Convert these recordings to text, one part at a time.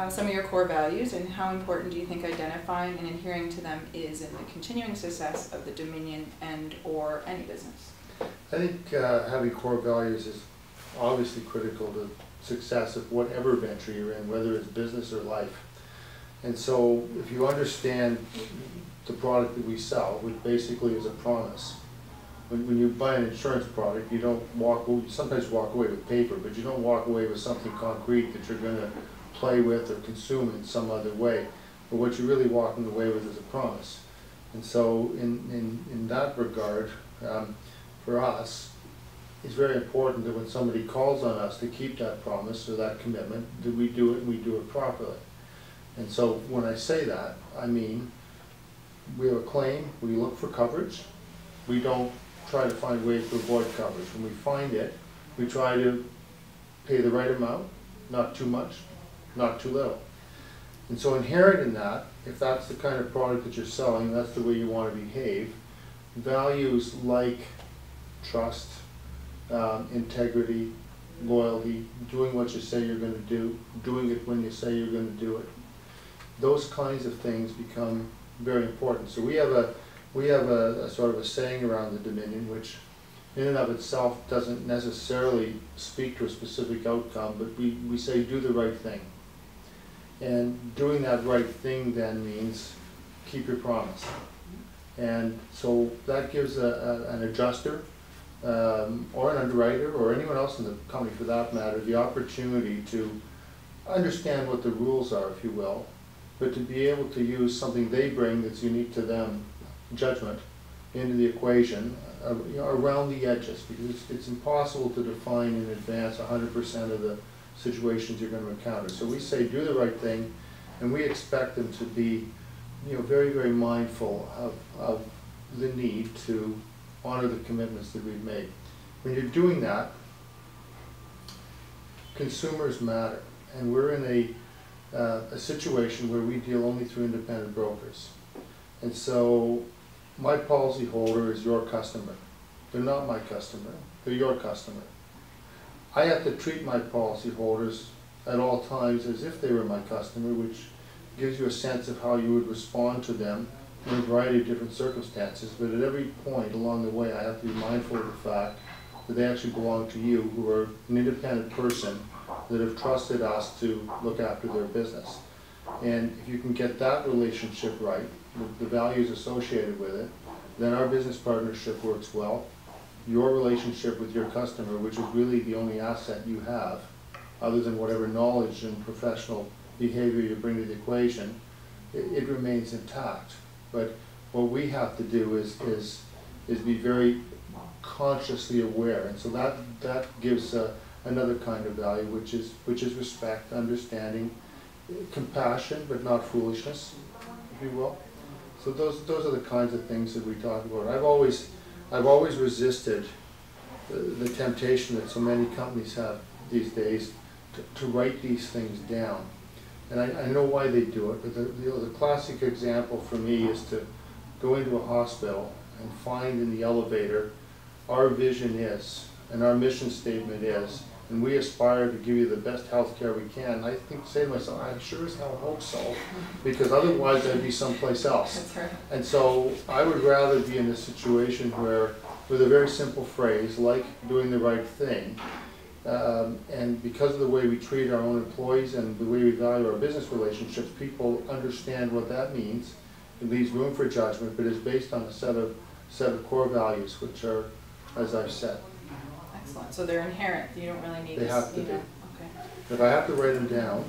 some of your core values, and how important do you think identifying and adhering to them is in the continuing success of the Dominion and or any business? I think having core values is obviously critical to success of whatever venture you're in, whether it's business or life. And so if you understand the product that we sell, which basically is a promise. When you buy an insurance product, you don't you sometimes walk away with paper, but you don't walk away with something concrete that you're going to play with or consume in some other way. But what you're really walking away with is a promise. And so in that regard, for us, it's very important that when somebody calls on us to keep that promise or that commitment, that we do it and we do it properly. And so when I say that, I mean we have a claim, we look for coverage, we don't try to find ways to avoid coverage. When we find it, we try to pay the right amount, not too much, not too little. And so inherent in that, if that's the kind of product that you're selling, that's the way you want to behave, values like trust, integrity, loyalty, doing what you say you're going to do, doing it when you say you're going to do it, those kinds of things become very important. So we have a sort of a saying around the Dominion, which in and of itself doesn't necessarily speak to a specific outcome, but we say do the right thing. And doing that right thing then means keep your promise. And so that gives an adjuster or an underwriter or anyone else in the company for that matter the opportunity to understand what the rules are, if you will, but to be able to use something they bring that's unique to them, judgment, into the equation around the edges, because it's impossible to define in advance 100% of the situations you're going to encounter. So we say do the right thing, and we expect them to be very, very mindful of the need to honor the commitments that we've made. When you're doing that, consumers matter, and we're in a situation where we deal only through independent brokers. And so my policyholder is your customer. They're not my customer, they're your customer. I have to treat my policyholders at all times as if they were my customer, which gives you a sense of how you would respond to them in a variety of different circumstances. But at every point along the way, I have to be mindful of the fact that they actually belong to you, who are an independent person that have trusted us to look after their business. And if you can get that relationship right, with the values associated with it, then our business partnership works well. Your relationship with your customer, which is really the only asset you have, other than whatever knowledge and professional behavior you bring to the equation, it remains intact. But what we have to do is be very consciously aware, and so that gives another kind of value, which is respect, understanding, compassion, but not foolishness, if you will. So those are the kinds of things that we talk about. I've always resisted the temptation that so many companies have these days to write these things down. And I know why they do it, but the classic example for me is to go into a hospital and find in the elevator our vision is, and our mission statement is, and we aspire to give you the best health care we can. I say to myself, I sure as hell hope so, because otherwise I'd be someplace else. That's right. And so I would rather be in a situation where, with a very simple phrase, like doing the right thing, and because of the way we treat our own employees and the way we value our business relationships, people understand what that means. It leaves room for judgment, but is based on a set of core values, which are, as I've said. Excellent. So they're inherent. You don't really need. They have to be. Okay. If I have to write them down,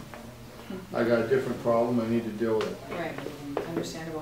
I got a different problem I need to deal with. Right. Understandable.